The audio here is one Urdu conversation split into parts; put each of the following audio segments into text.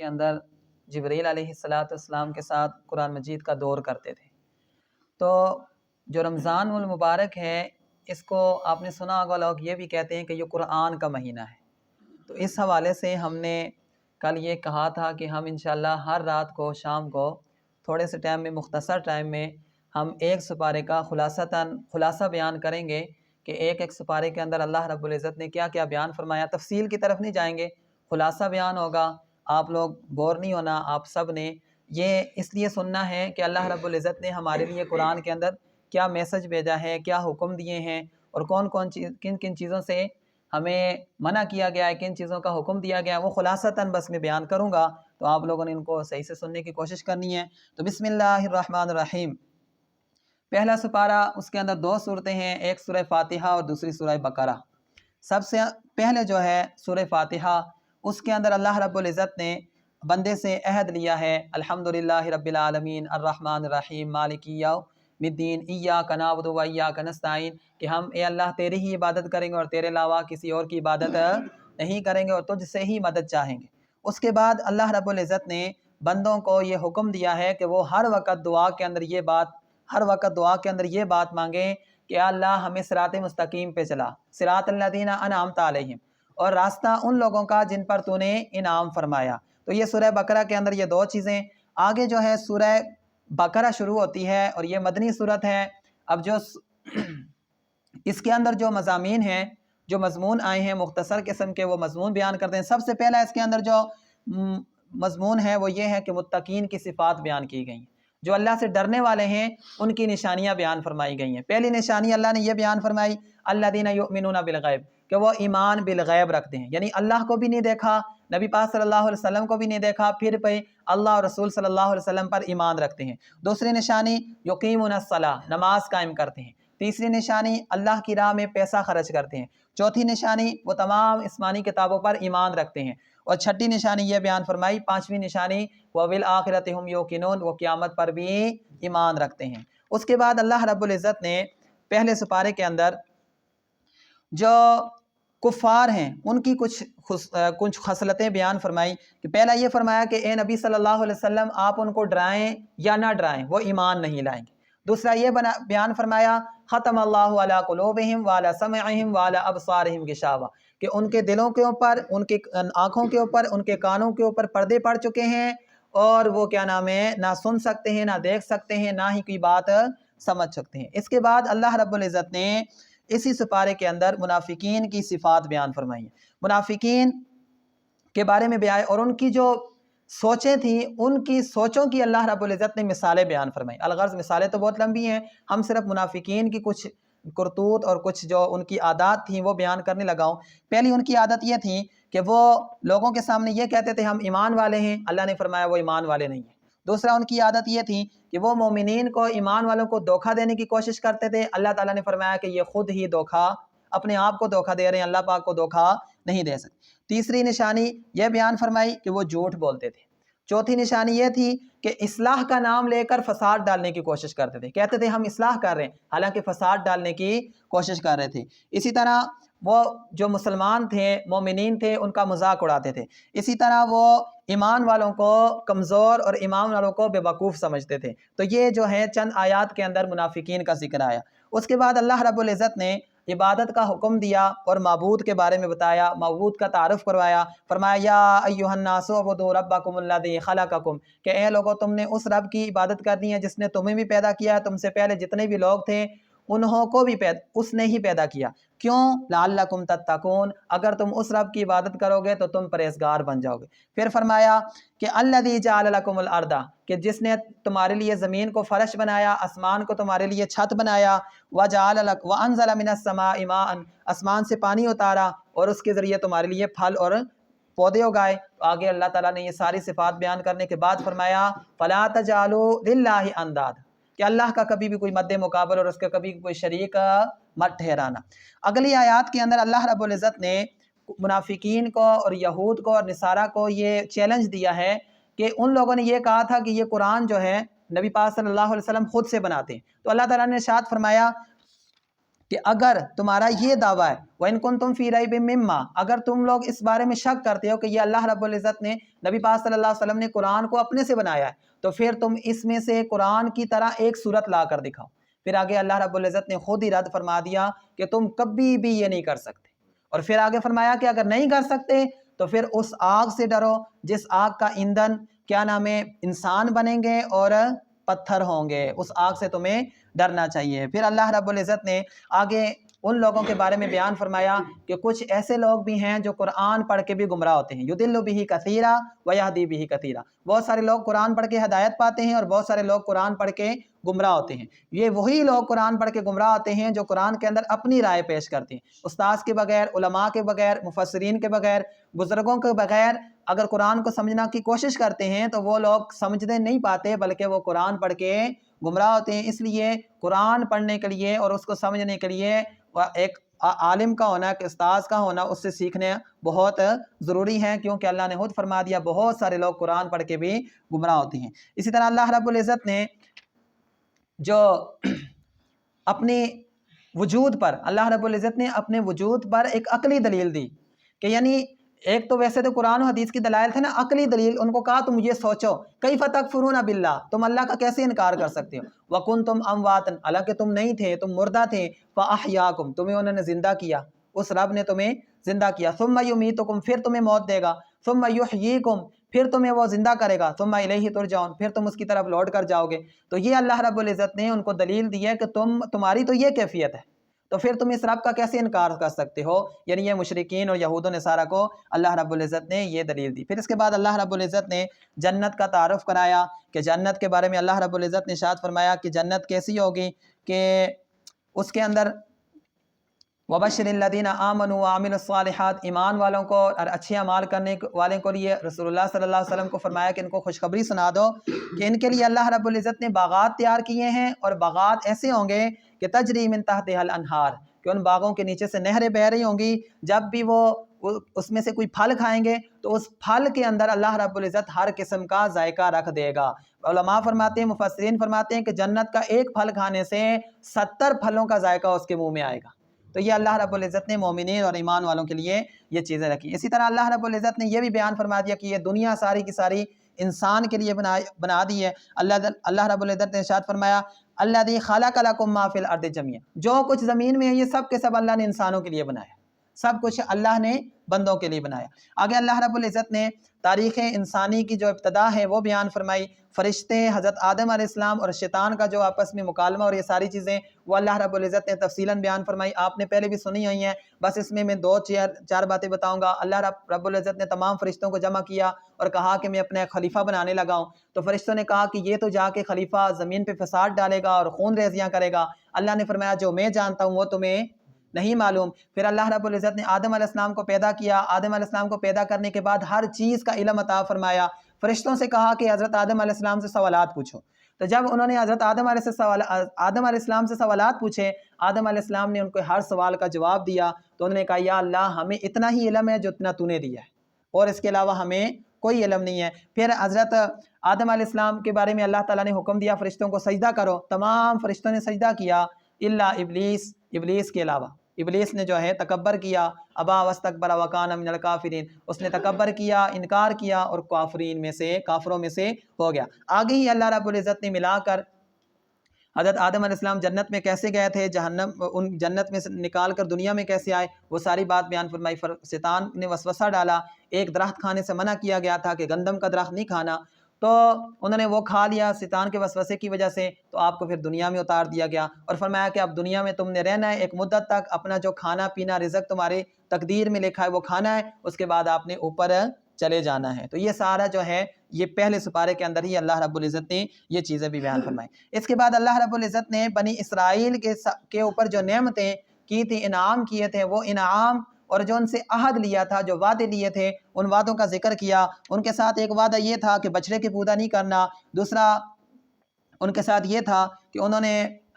کے اندر جبریل علیہ السلام کے ساتھ قرآن مجید کا دور کرتے تھے۔ تو جو رمضان المبارک ہے اس کو آپ نے سنا ہوگا، لوگ یہ بھی کہتے ہیں کہ یہ قرآن کا مہینہ ہے۔ تو اس حوالے سے ہم نے کل یہ کہا تھا کہ ہم انشاءاللہ ہر رات کو شام کو تھوڑے سے ٹائم میں، مختصر ٹائم میں، ہم ایک سپارے کا خلاصہ بیان کریں گے کہ ایک سپارے کے اندر اللہ رب العزت نے کیا کیا بیان فرمایا۔ تفصیل کی طرف نہیں جائیں گے، خلاصہ بیان ہوگا، آپ لوگ بور نہیں ہونا۔ آپ سب نے یہ اس لیے سننا ہے کہ اللہ رب العزت نے ہمارے لیے قرآن کے اندر کیا میسج بھیجا ہے، کیا حکم دیے ہیں، اور کن کن چیزوں سے ہمیں منع کیا گیا ہے، کن چیزوں کا حکم دیا گیا ہے، وہ خلاصتاً بس میں بیان کروں گا، تو آپ لوگوں نے ان کو صحیح سے سننے کی کوشش کرنی ہے۔ تو بسم اللہ الرحمن الرحیم، پہلا سپارہ، اس کے اندر 2 صورتیں ہیں، ایک سورہ فاتحہ اور دوسری سورہ بقرہ۔ سب سے پہلے جو ہے سورہ فاتحہ، اس کے اندر اللہ رب العزت نے بندے سے عہد لیا ہے، الحمدللہ رب العالمین الرحمن الرحیم مالک یوم الدین ایاک نعبد و ایاک نستعین، کہ ہم اے اللہ تیری ہی عبادت کریں گے اور تیرے علاوہ کسی اور کی عبادت نہیں کریں گے اور تجھ سے ہی مدد چاہیں گے۔ اس کے بعد اللہ رب العزت نے بندوں کو یہ حکم دیا ہے کہ وہ ہر وقت دعا کے اندر یہ بات مانگیں کہ اللہ ہمیں صراط مستقیم پہ چلا، صراط الذین انعمت علیہم، اور راستہ ان لوگوں کا جن پر تو نے انعام فرمایا۔ تو یہ سورہ بقرہ کے اندر یہ 2 چیزیں۔ آگے جو ہے سورہ بقرہ شروع ہوتی ہے اور یہ مدنی صورت ہے۔ اب جو اس کے اندر جو مضامین ہیں، جو مضمون آئے ہیں مختصر قسم کے، وہ مضمون بیان کرتے ہیں۔ سب سے پہلا اس کے اندر جو مضمون ہے وہ یہ ہے کہ متقین کی صفات بیان کی گئی ہیں، جو اللہ سے ڈرنے والے ہیں ان کی نشانیاں بیان فرمائی گئی ہیں۔ پہلی نشانی اللہ نے یہ بیان فرمائی، الذین یؤمنون بالغیب، کہ وہ ایمان بالغیب رکھتے ہیں، یعنی اللہ کو بھی نہیں دیکھا، نبی پاک صلی اللہ علیہ وسلم کو بھی نہیں دیکھا، پھر پہ اللہ اور رسول صلی اللہ علیہ وسلم پر ایمان رکھتے ہیں۔ دوسری نشانی یقیمون الصلاۃ، نماز قائم کرتے ہیں۔ تیسری نشانی اللہ کی راہ میں پیسہ خرچ کرتے ہیں۔ چوتھی نشانی وہ تمام آسمانی کتابوں پر ایمان رکھتے ہیں۔ اور چھٹی نشانی یہ بیان فرمائی، پانچویں نشانی وبالآخرۃ ہم یوقنون، وہ قیامت پر بھی ایمان رکھتے ہیں۔ اس کے بعد اللہ رب العزت نے پہلے سپارے کے اندر جو کفار ہیں ان کی کچھ خصلتیں بیان فرمائی، کہ پہلا یہ فرمایا کہ اے نبی صلی اللہ علیہ وسلم آپ ان کو ڈرائیں یا نہ ڈرائیں، وہ ایمان نہیں لائیں گے۔ دوسرا یہ بیان فرمایا، ختم اللہ علی قلوبہم وعلی سمعہم وعلی ابصارہم غشاوہ، کہ ان کے دلوں کے اوپر، ان کے آنکھوں کے اوپر، ان کے کانوں کے اوپر پردے پڑ چکے ہیں، اور وہ کیا نام ہے، نہ سن سکتے ہیں، نہ دیکھ سکتے ہیں، نہ ہی کوئی بات سمجھ سکتے ہیں۔ اس کے بعد اللہ رب العزت نے اسی سپارے کے اندر منافقین کی صفات بیان فرمائی ہیں، منافقین کے بارے میں بیان، اور ان کی جو سوچیں تھیں، ان کی سوچوں کی اللہ رب العزت نے مثالیں بیان فرمائی۔ الغرض مثالیں تو بہت لمبی ہیں، ہم صرف منافقین کی کچھ کرتوت اور کچھ جو ان کی عادات تھیں وہ بیان کرنے لگا ہوں۔ پہلی ان کی عادت یہ تھی کہ وہ لوگوں کے سامنے یہ کہتے تھے ہم ایمان والے ہیں، اللہ نے فرمایا وہ ایمان والے نہیں ہیں۔ دوسرا ان کی عادت یہ تھی کہ وہ مومنین کو، ایمان والوں کو دھوکہ دینے کی کوشش کرتے تھے، اللہ تعالیٰ نے فرمایا کہ یہ خود ہی اپنے آپ کو دھوکہ دے رہے ہیں، اللہ پاک کو دھوکہ نہیں دے سکتے۔ تیسری نشانی یہ بیان فرمائی کہ وہ جھوٹ بولتے تھے۔ چوتھی نشانی یہ تھی کہ اصلاح کا نام لے کر فساد ڈالنے کی کوشش کرتے تھے، کہتے تھے ہم اصلاح کر رہے ہیں، حالانکہ فساد ڈالنے کی کوشش کر رہے تھے۔ اسی طرح وہ جو مسلمان تھے، مومنین تھے، ان کا مذاق اڑاتے تھے۔ اسی طرح وہ ایمان والوں کو کمزور اور ایمان والوں کو بے وقوف سمجھتے تھے۔ تو یہ جو ہے چند آیات کے اندر منافقین کا ذکر آیا۔ اس کے بعد اللہ رب العزت نے عبادت کا حکم دیا اور معبود کے بارے میں بتایا، معبود کا تعارف کروایا، فرمایا یا ایھا الناس اعبدوا ربکم الذی خلقکم، کہ اے لوگو تم نے اس رب کی عبادت کرنی ہے جس نے تمہیں بھی پیدا کیا ہے، تم سے پہلے جتنے بھی لوگ تھے انہوں کو بھی اس نے ہی پیدا کیا۔ کیوں؟ لعلکم تتقون، اگر تم اس رب کی عبادت کرو گے تو تم پرہیزگار بن جاؤ گے۔ پھر فرمایا کہ الذی جعل لکم الارض، کہ جس نے تمہارے لیے زمین کو فرش بنایا، آسمان کو تمہارے لیے چھت بنایا، وانزل من السماء ماء، آسمان سے پانی اتارا اور اس کے ذریعے تمہارے لیے پھل اور پودے اگائے۔ آگے اللہ تعالیٰ نے یہ ساری صفات بیان کرنے کے بعد فرمایا فلا تجعلوا للہ انداد، کہ اللہ کا کبھی بھی کوئی مد مقابل اور اس کا کبھی کوئی شریک مت ٹھہرانا۔ اگلی آیات کے اندر اللہ رب العزت نے منافقین کو اور یہود کو اور نصارہ کو یہ چیلنج دیا ہے کہ ان لوگوں نے یہ کہا تھا کہ یہ قرآن جو ہے نبی پاک صلی اللہ علیہ وسلم خود سے بناتے ہیں، تو اللہ تعالیٰ نے ارشاد فرمایا کہ اگر تمہارا یہ دعویٰ ہے وَإِن كُنتُمْ فِي رَيْبٍ مِّمَّا، اگر تم لوگ اس بارے میں شک کرتے ہو کہ یہ اللہ رب العزت نے، نبی پاک صلی اللہ علیہ وسلم نے قرآن کو اپنے سے بنایا ہے، تو پھر تم اس میں سے قرآن کی طرح ایک صورت لا کر دکھاؤ۔ پھر آگے اللہ رب العزت نے خود ہی رد فرما دیا کہ تم کبھی بھی یہ نہیں کر سکتے، اور پھر آگے فرمایا کہ اگر نہیں کر سکتے تو پھر اس آگ سے ڈرو جس آگ کا ایندھن کیا نام ہے انسان بنیں گے اور پتھر ہوں گے، اس آگ سے تمہیں ڈرنا چاہیے۔ پھر اللہ رب العزت نے آگے ان لوگوں کے بارے میں بیان فرمایا کہ کچھ ایسے لوگ بھی ہیں جو قرآن پڑھ کے بھی گمراہ ہوتے ہیں، یضل بہ کثیرا ویہدی بہ کثیرا، بہت سارے لوگ قرآن پڑھ کے ہدایت پاتے ہیں اور بہت سارے لوگ قرآن پڑھ کے گمراہ ہوتے ہیں۔ یہ وہی لوگ قرآن پڑھ کے گمراہ ہوتے ہیں جو قرآن کے اندر اپنی رائے پیش کرتے ہیں، استاذ کے بغیر، علماء کے بغیر، مفسرین کے بغیر، بزرگوں کے بغیر اگر قرآن کو سمجھنا کی کوشش کرتے ہیں تو وہ لوگ سمجھنے نہیں پاتے، بلکہ وہ قرآن پڑھ کے گمراہ ہوتے ہیں۔ اس لیے قرآن پڑھنے کے لیے اور اس کو سمجھنے کے لیے ایک عالم کا ہونا، ایک استاذ کا ہونا، اس سے سیکھنے بہت ضروری ہے، کیونکہ اللہ نے خود فرما دیا بہت سارے لوگ قرآن پڑھ کے بھی گمراہ ہوتے ہیں۔ اسی طرح اللہ رب العزت نے جو اپنے وجود پر، اللہ رب العزت نے اپنے وجود پر ایک عقلی دلیل دی کہ یعنی ایک تو ویسے تو قرآن و حدیث کی دلائل تھے نا، عقلی دلیل ان کو کہا تم یہ سوچو کیف تکفرون باللہ، تم اللہ کا کیسے انکار کر سکتے ہو، وکنتم امواتا، حالانکہ تم نہیں تھے، تم مردہ تھے، فاحیاکم، تمہیں انہوں نے زندہ کیا، اس رب نے تمہیں زندہ کیا، ثم یمیتکم، پھر تمہیں موت دے گا، ثم یحییکم، پھر تمہیں وہ زندہ کرے گا، ثم الیہ ترجعون، پھر تم اس کی طرف لوٹ کر جاؤ گے۔ تو یہ اللہ رب العزت نے ان کو دلیل دی ہے کہ تمہاری تو یہ کیفیت ہے، تو پھر تم اس رب کا کیسے انکار کر سکتے ہو؟ یعنی یہ مشرکین اور یہود و نصارہ کو اللہ رب العزت نے یہ دلیل دی۔ پھر اس کے بعد اللہ رب العزت نے جنت کا تعارف کرایا کہ جنت کے بارے میں اللہ رب العزت نے ارشاد فرمایا کہ جنت کیسی ہوگی کہ اس کے اندر وَبَشِّرِ الَّذِينَ آمَنُوا وَعَمِلُوا الصَّالِحَاتِ، ایمان والوں کو اور اچھے اعمال کرنے والوں کو لیے رسول اللہ صلی اللہ علیہ وسلم کو فرمایا کہ ان کو خوشخبری سنا دو کہ ان کے لیے اللہ رب العزت نے باغات تیار کیے ہیں، اور باغات ایسے ہوں گے کہ تجری من تحتها الانہار، کہ ان باغوں کے نیچے سے نہریں بہہ رہی ہوں گی، جب بھی وہ اس میں سے کوئی پھل کھائیں گے تو اس پھل کے اندر اللہ رب العزت ہر قسم کا ذائقہ رکھ دے گا۔ علماء فرماتے ہیں، مفسرین فرماتے ہیں کہ جنت کا ایک پھل کھانے سے 70 پھلوں کا ذائقہ اس کے منہ میں آئے گا۔ تو یہ اللہ رب العزت نے مومنین اور ایمان والوں کے لیے یہ چیزیں رکھی۔ اسی طرح اللہ رب العزت نے یہ بھی بیان فرما دیا کہ یہ دنیا ساری کی ساری انسان کے لیے بنا دی ہے۔ اللہ رب العزت نے ارشاد فرمایا الذی خلق لکم ما فی الارض جمیعا، جو کچھ زمین میں ہے یہ سب کے سب اللہ نے انسانوں کے لیے بنایا، سب کچھ اللہ نے بندوں کے لیے بنایا۔ آگے اللہ رب العزت نے تاریخ انسانی کی جو ابتدا ہے وہ بیان فرمائی، فرشتے، حضرت آدم علیہ السلام اور شیطان کا جو آپس میں مکالمہ اور یہ ساری چیزیں وہ اللہ رب العزت نے تفصیلاً بیان فرمائی، آپ نے پہلے بھی سنی ہوئی ہیں، بس اس میں دو چار باتیں بتاؤں گا۔ اللہ رب العزت نے تمام فرشتوں کو جمع کیا اور کہا کہ میں اپنا ایک خلیفہ بنانے لگا ہوں، تو فرشتوں نے کہا کہ یہ تو جا کے خلیفہ زمین پہ فساد ڈالے گا اور خون ریزیاں کرے گا۔ اللہ نے فرمایا جو میں جانتا ہوں وہ تمہیں نہیں معلوم۔ پھر اللہ رب العزت نے آدم علیہ السلام کو پیدا کیا، آدم علیہ السلام کو پیدا کرنے کے بعد ہر چیز کا علم عطا فرمایا، فرشتوں سے کہا کہ حضرت آدم علیہ السلام سے سوالات پوچھو، تو جب انہوں نے حضرت آدم علیہ السلام سے سوالات پوچھے، آدم علیہ السلام نے ان کو ہر سوال کا جواب دیا، تو انہوں نے کہا یا اللہ ہمیں اتنا ہی علم ہے جتنا تو نے دیا ہے، اور اس کے علاوہ ہمیں کوئی علم نہیں ہے۔ پھر حضرت آدم علیہ السلام کے بارے میں اللہ تعالیٰ نے حکم دیا فرشتوں کو سجدہ کرو، تمام فرشتوں نے سجدہ کیا الا ابلیس، ابلیس کے علاوہ۔ ابلیس نے جو ہے تکبر کیا، ابا واستکبر وکان من الکافرین، اس نے تکبر کیا، انکار کیا اور کافروں میں سے ہو گیا۔ آگے ہی اللہ رب العزت نے ملا کر حضرت آدم علیہ السلام جنت میں کیسے گئے تھے، ان جنت میں سے نکال کر دنیا میں کیسے آئے، وہ ساری بات بیان فرمائی۔ شیطان نے وسوسہ ڈالا، ایک درخت کھانے سے منع کیا گیا تھا کہ گندم کا درخت نہیں کھانا، تو انہوں نے وہ کھا لیا شیطان کے وسوسے کی وجہ سے، تو آپ کو پھر دنیا میں اتار دیا گیا اور فرمایا کہ اب دنیا میں تم نے رہنا ہے ایک مدت تک، اپنا جو کھانا پینا رزق تمہاری تقدیر میں لکھا ہے وہ کھانا ہے، اس کے بعد آپ نے اوپر چلے جانا ہے۔ تو یہ سارا جو ہے یہ پہلے سپارے کے اندر ہی اللہ رب العزت نے یہ چیزیں بھی بیان فرمائی۔ اس کے بعد اللہ رب العزت نے بنی اسرائیل کے اوپر جو نعمتیں کی تھی، انعام کیے تھے، وہ انعام اور جو ان سے عہد لیا تھا، جو وعدے لیے تھے، ان وعدوں کا ذکر کیا۔ ان کے ساتھ ایک وعدہ یہ تھا کہ بچڑے کی پوجا نہیں کرنا، دوسرا ان کے ساتھ یہ تھا کہ انہوں نے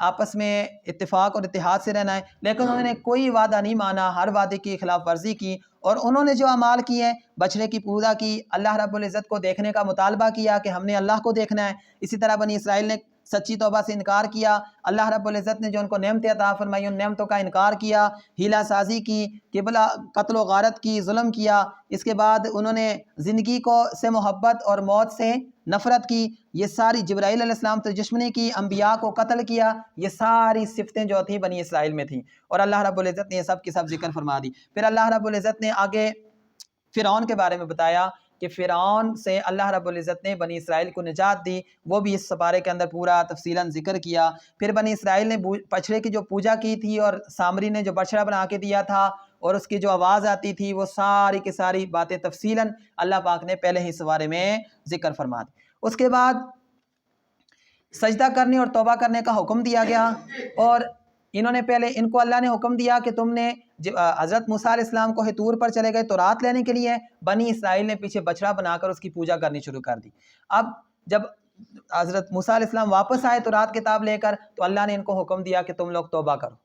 آپس میں اتفاق اور اتحاد سے رہنا ہے، لیکن انہوں نے کوئی وعدہ نہیں مانا، ہر وعدے کی خلاف ورزی کی، اور انہوں نے جو اعمال کیے، بچڑے کی پوجا کی، اللہ رب العزت کو دیکھنے کا مطالبہ کیا کہ ہم نے اللہ کو دیکھنا ہے۔ اسی طرح بنی اسرائیل نے سچی توبہ سے انکار کیا، اللہ رب العزت نے جو ان کو نعمتیں عطا فرمائی ان نعمتوں کا انکار کیا، ہیلہ سازی کی، قبلہ قتل و غارت کی، ظلم کیا، اس کے بعد انہوں نے زندگی سے محبت اور موت سے نفرت کی، یہ ساری جبرائیل علیہ السلام سے دشمنی کی، انبیاء کو قتل کیا، یہ ساری صفتیں جو تھیں بنی اسرائیل میں تھیں، اور اللہ رب العزت نے یہ سب کی سب ذکر فرما دی۔ پھر اللہ رب العزت نے آگے فرعون کے بارے میں بتایا کہ فرعون سے اللہ رب العزت نے بنی اسرائیل کو نجات دی، وہ بھی اس سپارے کے اندر پورا تفصیلاً ذکر کیا۔ پھر بنی اسرائیل نے بچڑے کی جو پوجا کی تھی اور سامری نے جو بچڑا بنا کے دیا تھا اور اس کی جو آواز آتی تھی، وہ ساری کی ساری باتیں تفصیلاً اللہ پاک نے پہلے ہی سپارے میں ذکر فرما دی۔ اس کے بعد سجدہ کرنے اور توبہ کرنے کا حکم دیا گیا، اور انہوں نے پہلے ان کو اللہ نے حکم دیا کہ تم نے حضرت موسیٰ علیہ السلام کو طور پر چلے گئے تورات لینے کے لیے، بنی اسرائیل نے پیچھے بچڑا بنا کر اس کی پوجا کرنی شروع کر دی۔ اب جب حضرت موسیٰ علیہ السلام واپس آئے تورات کتاب لے کر، تو اللہ نے ان کو حکم دیا کہ تم لوگ توبہ کرو،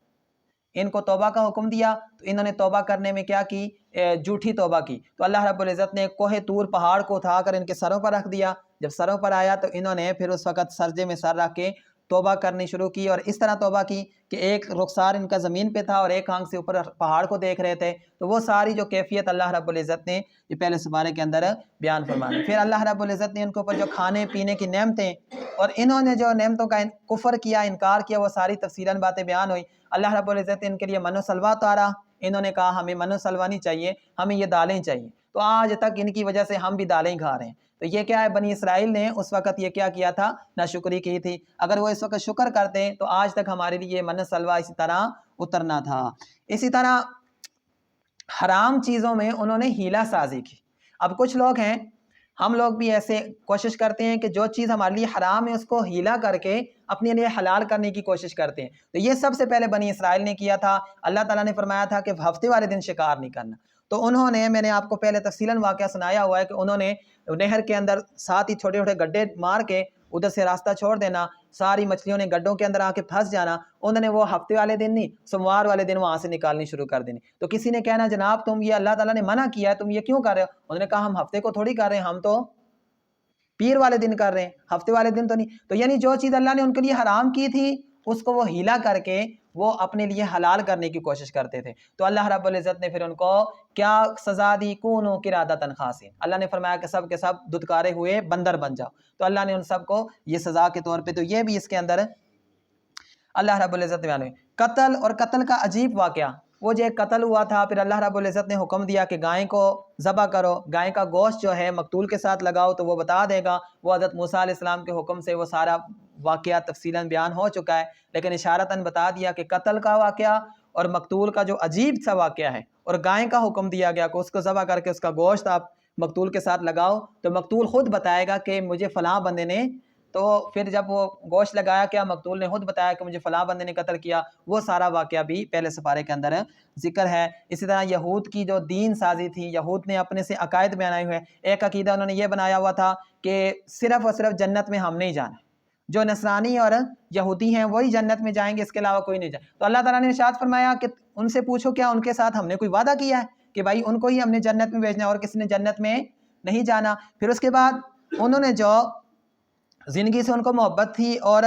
ان کو توبہ کا حکم دیا، تو انہوں نے توبہ کرنے میں کیا کی؟ جھوٹی توبہ کی، تو اللہ رب العزت نے کوہ طور پہاڑ کو اٹھا کر ان کے سروں پر رکھ دیا۔ جب سروں پر آیا تو انہوں نے پھر اس وقت سجدے میں سر رکھ کے توبہ کرنی شروع کی، اور اس طرح توبہ کی کہ ایک رخسار ان کا زمین پہ تھا اور ایک آنکھ سے اوپر پہاڑ کو دیکھ رہے تھے، تو وہ ساری جو کیفیت اللہ رب العزت نے یہ پہلے سپارے کے اندر بیان فرما دی۔ پھر اللہ رب العزت نے ان کے اوپر جو کھانے پینے کی نعمتیں اور انہوں نے جو نعمتوں کا کفر کیا، انکار کیا، وہ ساری تفصیلاً باتیں بیان ہوئی۔ اللہ رب العزت نے ان کے لیے من و سلوہ اتارا، انہوں نے کہا ہمیں من و سلوہ نہیں چاہیے، ہمیں یہ دالیں چاہیے، تو آج تک ان کی وجہ سے ہم بھی دالیں کھا رہے ہیں۔ تو یہ کیا ہے، بنی اسرائیل نے اس وقت یہ کیا تھا؟ ناشکری کی تھی۔ اگر وہ اس وقت شکر کرتے تو آج تک ہمارے لیے من و سلوہ اسی طرح اترنا تھا۔ اسی طرح حرام چیزوں میں انہوں نے ہیلہ سازی کی۔ اب کچھ لوگ ہیں، ہم لوگ بھی ایسے کوشش کرتے ہیں کہ جو چیز ہمارے لیے حرام ہے اس کو ہیلہ کر کے اپنے لیے حلال کرنے کی کوشش کرتے ہیں، تو یہ سب سے پہلے بنی اسرائیل نے کیا تھا۔ اللہ تعالیٰ نے فرمایا تھا کہ ہفتے والے دن شکار نہیں کرنا، تو انہوں نے، میں نے آپ کو پہلے تفصیلاً واقعہ سنایا ہوا ہے کہ انہوں نے نہر کے اندر ساتھ ہی چھوٹے چھوٹے گڈھے مار کے ادھر سے راستہ چھوڑ دینا، ساری مچھلیوں نے گڈھوں کے اندر آ کے پھنس جانا، انہوں نے وہ ہفتے والے دن نہیں، سوموار والے دن وہاں سے نکالنی شروع کر دینی۔ تو کسی نے کہنا جناب تم یہ اللہ تعالیٰ نے منع کیا ہے، تم یہ کیوں کر رہے ہو؟ انہوں نے کہا ہم ہفتے کو تھوڑی کر رہے ہیں، ہم تو پیر والے دن کر رہے ہیں، ہفتے والے دن تو نہیں۔ تو یعنی جو چیز اللہ نے ان کے لیے حرام کی تھی اس کو وہ ہیلہ کر کے وہ اپنے لیے حلال کرنے کی کوشش کرتے تھے۔ تو اللہ رب العزت نے پھر ان کو کیا سزا دی؟ کونوا قردۃ خاسئین، اللہ نے فرمایا کہ سب کے سب دھتکارے ہوئے بندر بن جاؤ۔ تو اللہ نے ان سب کو یہ سزا کے طور پہ، تو یہ بھی اس کے اندر اللہ رب العزت بیان ہوئی۔ قتل اور قتل کا عجیب واقعہ، وہ جو ایک قتل ہوا تھا، پھر اللہ رب العزت نے حکم دیا کہ گائے کو ذبح کرو، گائے کا گوشت جو ہے مقتول کے ساتھ لگاؤ تو وہ بتا دے گا۔ وہ حضرت موسیٰ علیہ السلام کے حکم سے وہ سارا واقعہ تفصیلاً بیان ہو چکا ہے، لیکن اشارتاً بتا دیا کہ قتل کا واقعہ اور مقتول کا جو عجیب سا واقعہ ہے، اور گائے کا حکم دیا گیا کہ اس کو ذبح کر کے اس کا گوشت آپ مقتول کے ساتھ لگاؤ، تو مقتول خود بتائے گا کہ مجھے فلاں بندے نے، تو پھر جب وہ گوشت لگایا کیا مقتول نے خود بتایا کہ مجھے فلاں بندے نے قتل کیا، وہ سارا واقعہ بھی پہلے سپارے کے اندر ذکر ہے۔ اسی طرح یہود کی جو دین سازی تھی، یہود نے اپنے سے عقائد بنائے ہوئے، ایک عقیدہ انہوں نے یہ بنایا ہوا تھا کہ صرف اور صرف جنت میں ہم نہیں جانا، جو نصرانی اور یہودی ہیں وہی جنت میں جائیں گے، اس کے علاوہ کوئی نہیں جائے۔ تو اللہ تعالیٰ نے ارشاد فرمایا کہ ان سے پوچھو کیا ان کے ساتھ ہم نے کوئی وعدہ کیا ہے کہ بھائی ان کو ہی ہم نے جنت میں بھیجنا ہے اور کسی نے جنت میں نہیں جانا۔ پھر اس کے بعد انہوں نے جو زندگی سے ان کو محبت تھی اور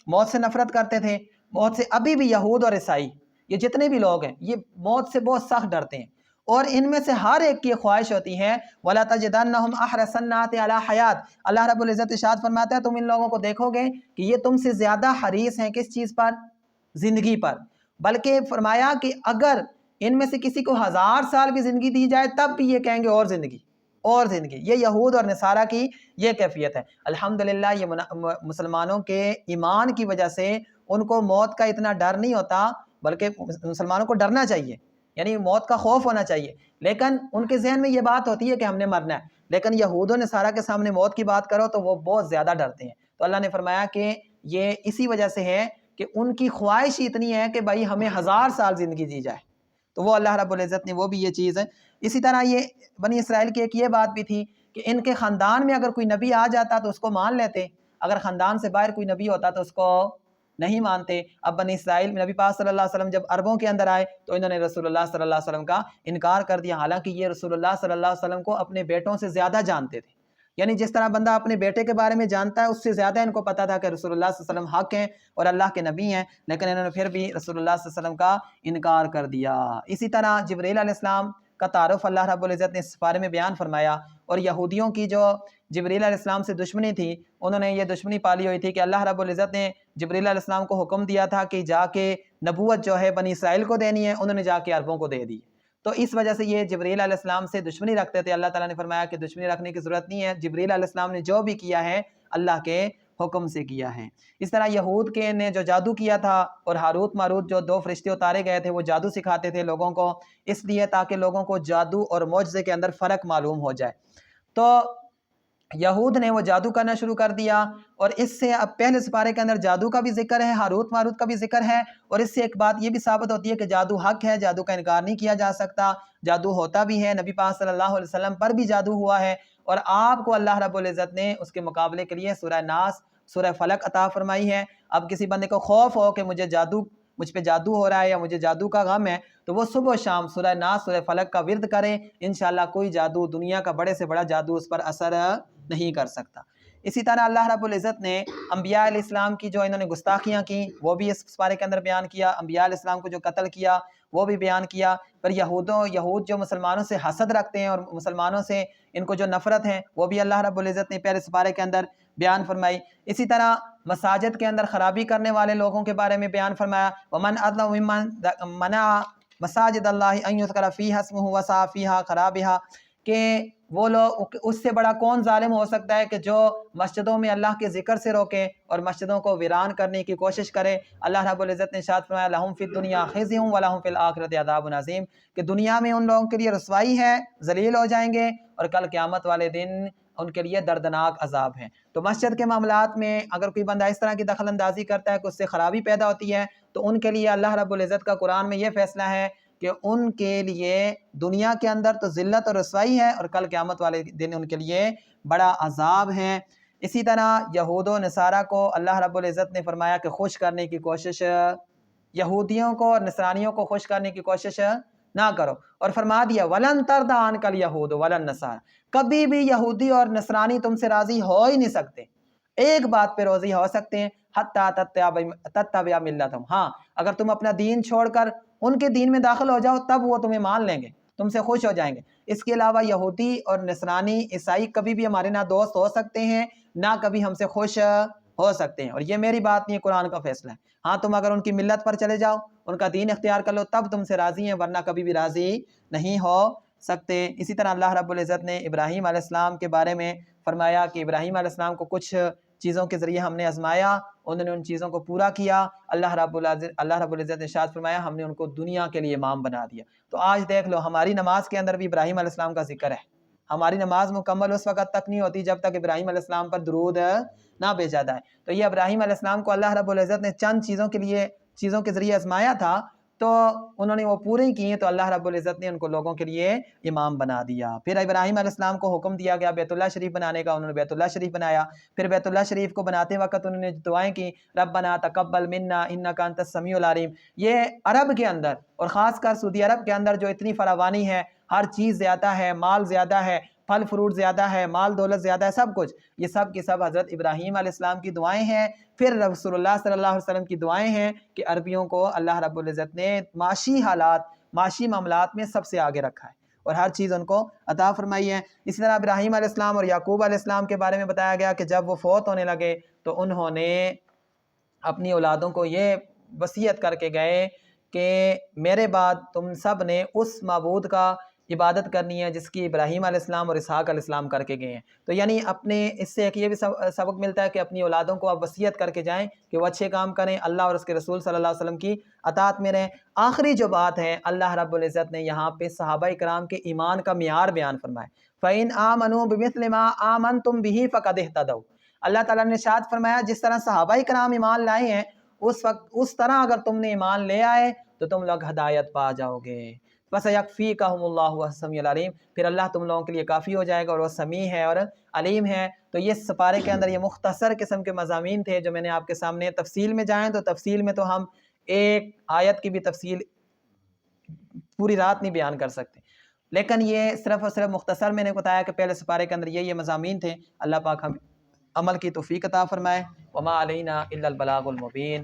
موت سے نفرت کرتے تھے، موت سے ابھی بھی یہود اور عیسائی یہ جتنے بھی لوگ ہیں یہ موت سے بہت سخت ڈرتے ہیں، اور ان میں سے ہر ایک کی خواہش ہوتی ہے وَلَا تَجِدَنَّهُمْ أَحْرَصَ النَّاسِ عَلَىٰ حَيَاةٍ، اللہ رب العزت ارشاد فرماتا ہے تم ان لوگوں کو دیکھو گے کہ یہ تم سے زیادہ حریص ہیں کس چیز پر؟ زندگی پر، بلکہ فرمایا کہ اگر ان میں سے کسی کو 1000 سال بھی زندگی دی جائے تب بھی یہ کہیں گے اور زندگی اور زندگی۔ یہ یہود اور نصارہ کی یہ کیفیت ہے۔ الحمدللہ یہ مسلمانوں کے ایمان کی وجہ سے ان کو موت کا اتنا ڈر نہیں ہوتا، بلکہ مسلمانوں کو ڈرنا چاہیے، یعنی موت کا خوف ہونا چاہیے، لیکن ان کے ذہن میں یہ بات ہوتی ہے کہ ہم نے مرنا ہے، لیکن یہود و نصارہ کے سامنے موت کی بات کرو تو وہ بہت زیادہ ڈرتے ہیں۔ تو اللہ نے فرمایا کہ یہ اسی وجہ سے ہے کہ ان کی خواہش اتنی ہے کہ بھائی ہمیں 1000 سال زندگی دی جائے، تو وہ اللہ رب العزت نے وہ بھی یہ چیز ہے۔ اسی طرح یہ بنی اسرائیل کی ایک یہ بات بھی تھی کہ ان کے خاندان میں اگر کوئی نبی آ جاتا تو اس کو مان لیتے، اگر خاندان سے باہر کوئی نبی ہوتا تو اس کو نہیں مانتے۔ اب بنی اسرائیل میں نبی پاک صلی اللہ علیہ وسلم جب عربوں کے اندر آئے تو انہوں نے رسول اللہ صلی اللہ علیہ وسلم کا انکار کر دیا، حالانکہ یہ رسول اللہ صلی اللہ علیہ وسلم کو اپنے بیٹوں سے زیادہ جانتے تھے، یعنی جس طرح بندہ اپنے بیٹے کے بارے میں جانتا ہے اس سے زیادہ ان کو پتا تھا کہ رسول اللہ صلی اللہ علیہ وسلم حق ہیں اور اللہ کے نبی ہیں، لیکن انہوں نے پھر بھی رسول اللہ صلی اللہ علیہ وسلم کا انکار کر دیا۔ اسی طرح جبرائیل علیہ السلام کا تعارف اللہ رب العزت نے اس بارے میں بیان فرمایا، اور یہودیوں کی جو جبرائیل علیہ السلام سے دشمنی تھی، انہوں نے یہ دشمنی پالی ہوئی تھی کہ اللہ رب العزت نے جبرائیل علیہ السلام کو حکم دیا تھا کہ جا کے نبوت جو ہے بنی اسرائیل کو دینی ہے، انہوں نے جا کے عربوں کو دے دی، تو اس وجہ سے یہ جبرائیل علیہ السلام سے دشمنی رکھتے تھے۔ اللہ تعالیٰ نے فرمایا کہ دشمنی رکھنے کی ضرورت نہیں ہے، جبرائیل علیہ السلام نے جو بھی کیا ہے اللہ کے حکم سے کیا ہے۔ اس طرح یہود کے نے جو جادو کیا تھا، اور ہاروت ماروت جو دو فرشتے اتارے گئے تھے وہ جادو سکھاتے تھے لوگوں کو، اس لیے تاکہ لوگوں کو جادو اور معجزے کے اندر فرق معلوم ہو جائے، تو یہود نے وہ جادو کرنا شروع کر دیا، اور اس سے اب پہلے سپارے کے اندر جادو کا بھی ذکر ہے، ہاروت ماروت کا بھی ذکر ہے، اور اس سے ایک بات یہ بھی ثابت ہوتی ہے کہ جادو حق ہے، جادو کا انکار نہیں کیا جا سکتا، جادو ہوتا بھی ہے، نبی پاک صلی اللہ علیہ وسلم پر بھی جادو ہوا ہے، اور آپ کو اللہ رب العزت نے اس کے مقابلے کے لیے سورہ ناس، سورہ فلق عطا فرمائی ہے۔ اب کسی بندے کو خوف ہو کہ مجھ پہ جادو ہو رہا ہے یا مجھے جادو کا غم ہے، تو وہ صبح و شام سورہ ناس، سورہ فلق کا ورد کریں، انشاءاللہ کوئی جادو، دنیا کا بڑے سے بڑا جادو اس پر اثر نہیں کر سکتا۔ اسی طرح اللہ رب العزت نے انبیاء علیہ السلام کی جو انہوں نے گستاخیاں کی وہ بھی اس پارے کے اندر بیان کیا، انبیاء علیہ السلام کو جو قتل کیا وہ بھی بیان کیا، پر یہود جو مسلمانوں سے حسد رکھتے ہیں اور مسلمانوں سے ان کو جو نفرت ہے وہ بھی اللہ رب العزت نے پہلے سپارے کے اندر بیان فرمائی۔ اسی طرح مساجد کے اندر خرابی کرنے والے لوگوں کے بارے میں بیان فرمایا، وَمَنْ أَظْلَمُ مِمَّنْ مَنَعَ مَسَاجِدَ اللَّهِ أَنْ يُذْكَرَ فِيهَا اسْمُهُ وَسَعَىٰ فِيهَا خَرَابِهَا، کہ وہ لوگ، اس سے بڑا کون ظالم ہو سکتا ہے کہ جو مسجدوں میں اللہ کے ذکر سے روکے اور مسجدوں کو ویران کرنے کی کوشش کرے۔ اللہ رب العزت نے ارشاد فرمایا لَهُمْ فِي الدُّنْيَا خِزْيٌ وَلَهُمْ فِي الْآخِرَةِ عَذَابٌ عَظِيمٌ، کہ دنیا میں ان لوگوں کے لیے رسوائی ہے، ذلیل ہو جائیں گے، اور کل قیامت والے دن ان کے لیے دردناک عذاب ہے۔ تو مسجد کے معاملات میں اگر کوئی بندہ اس طرح کی دخل اندازی کرتا ہے کہ اس سے خرابی پیدا ہوتی ہے، تو ان کے لیے اللہ رب العزت کا قرآن میں یہ فیصلہ ہے کہ ان کے لیے دنیا کے اندر تو ذلت اور رسوائی ہے، اور کل قیامت والے دن ان کے لیے بڑا عذاب ہے۔ اسی طرح یہود و نصارہ کو اللہ رب العزت نے فرمایا کہ خوش کرنے کی کوشش، یہودیوں کو اور نصرانیوں کو خوش کرنے کی کوشش نہ کرو، اور فرما دیا وَلَن تَرْضَ عَنْكَ الْيَهُودُ وَلَا النَّصَارَىٰ، کبھی بھی یہودی اور نصرانی تم سے راضی ہو ہی نہیں سکتے، ایک بات پہ راضی ہو سکتے ہیں حتیٰ تتبع ملتہم، ہاں اگر تم اپنا دین چھوڑ کر ان کے دین میں داخل ہو جاؤ تب وہ تمہیں مان لیں گے، تم سے خوش ہو جائیں گے۔ اس کے علاوہ یہودی اور نصرانی عیسائی کبھی بھی ہمارے نہ دوست ہو سکتے ہیں نہ کبھی ہم سے خوش ہو سکتے ہیں، اور یہ میری بات نہیں ہے، قرآن کا فیصلہ ہے۔ ہاں تم اگر ان کی ملت پر چلے جاؤ، ان کا دین اختیار کر لو، تب تم سے راضی ہیں، ورنہ کبھی بھی راضی نہیں ہو سکتے۔ اسی طرح اللہ رب العزت نے ابراہیم علیہ السلام کے بارے میں فرمایا کہ ابراہیم علیہ السلام کو کچھ چیزوں کے ذریعے ہم نے آزمایا، انہوں نے ان چیزوں کو پورا کیا، اللہ رب العزت نے ارشاد فرمایا ہم نے ان کو دنیا کے لیے امام بنا دیا۔ تو آج دیکھ لو ہماری نماز کے اندر بھی ابراہیم علیہ السلام کا ذکر ہے، ہماری نماز مکمل اس وقت تک نہیں ہوتی جب تک ابراہیم علیہ السلام پر درود نہ بھیجا جائے۔ تو یہ ابراہیم علیہ السلام کو اللہ رب العزت نے چند چیزوں کے ذریعے آزمایا تھا، تو انہوں نے وہ پورے کی ہیں، تو اللہ رب العزت نے ان کو لوگوں کے لیے امام بنا دیا۔ پھر ابراہیم علیہ السلام کو حکم دیا گیا بیت اللہ شریف بنانے کا، انہوں نے بیت اللہ شریف بنایا۔ پھر بیت اللہ شریف کو بناتے وقت انہوں نے دعائیں کی، ربنا تقبل منا انک انت السمیع العلیم۔ یہ عرب کے اندر اور خاص کر سعودی عرب کے اندر جو اتنی فراوانی ہے، ہر چیز زیادہ ہے، مال زیادہ ہے، پھل فروٹ زیادہ ہے، مال دولت زیادہ ہے، سب کچھ، یہ سب کی سب حضرت ابراہیم علیہ السلام کی دعائیں ہیں۔ پھر رسول اللہ صلی اللہ علیہ وسلم کی دعائیں ہیں کہ عربیوں کو اللہ رب العزت نے معاشی حالات، معاشی معاملات میں سب سے آگے رکھا ہے اور ہر چیز ان کو عطا فرمائی ہے۔ اسی طرح ابراہیم علیہ السلام اور یعقوب علیہ السلام کے بارے میں بتایا گیا کہ جب وہ فوت ہونے لگے تو انہوں نے اپنی اولادوں کو یہ وصیت کر کے گئے کہ میرے بعد تم سب نے اس معبود کا عبادت کرنی ہے جس کی ابراہیم علیہ السلام اور اسحاق علیہ السلام کر کے گئے ہیں۔ تو یعنی اپنے اس سے ایک یہ بھی سبق ملتا ہے کہ اپنی اولادوں کو آپ وصیت کر کے جائیں کہ وہ اچھے کام کریں، اللہ اور اس کے رسول صلی اللہ علیہ وسلم کی اطاعت میں رہیں۔ آخری جو بات ہے، اللہ رب العزت نے یہاں پہ صحابہ کرام کے ایمان کا معیار بیان فرمایا، فَإِنْ آمَنُوا بِمِثْلِ مَا آمَنْتُمْ بِهِ فَقَدِ اهْتَدَوْا۔ اللہ تعالیٰ نے ارشاد فرمایا جس طرح صحابہ کرام ایمان لائے ہیں اس طرح اگر تم نے ایمان لے آئے تو تم لوگ ہدایت پا جاؤ گے۔ فَسَيَكْفِيكَهُمُ اللَّهُ السَّمِيعُ الْعَلِيمُ، پھر اللہ تم لوگوں کے لیے کافی ہو جائے گا اور وہ سمیع ہے اور علیم ہے۔ تو یہ سپارے کے اندر یہ مختصر قسم کے مضامین تھے جو میں نے آپ کے سامنے، تفصیل میں جائیں تو تفصیل میں تو ہم ایک آیت کی بھی تفصیل پوری رات نہیں بیان کر سکتے، لیکن یہ صرف اور صرف مختصر میں نے بتایا کہ پہلے سپارے کے اندر یہ مضامین تھے۔ اللہ پاک ہم عمل کی توفیق عطا فرمائے۔ وما علینا الا البلاغ المبین۔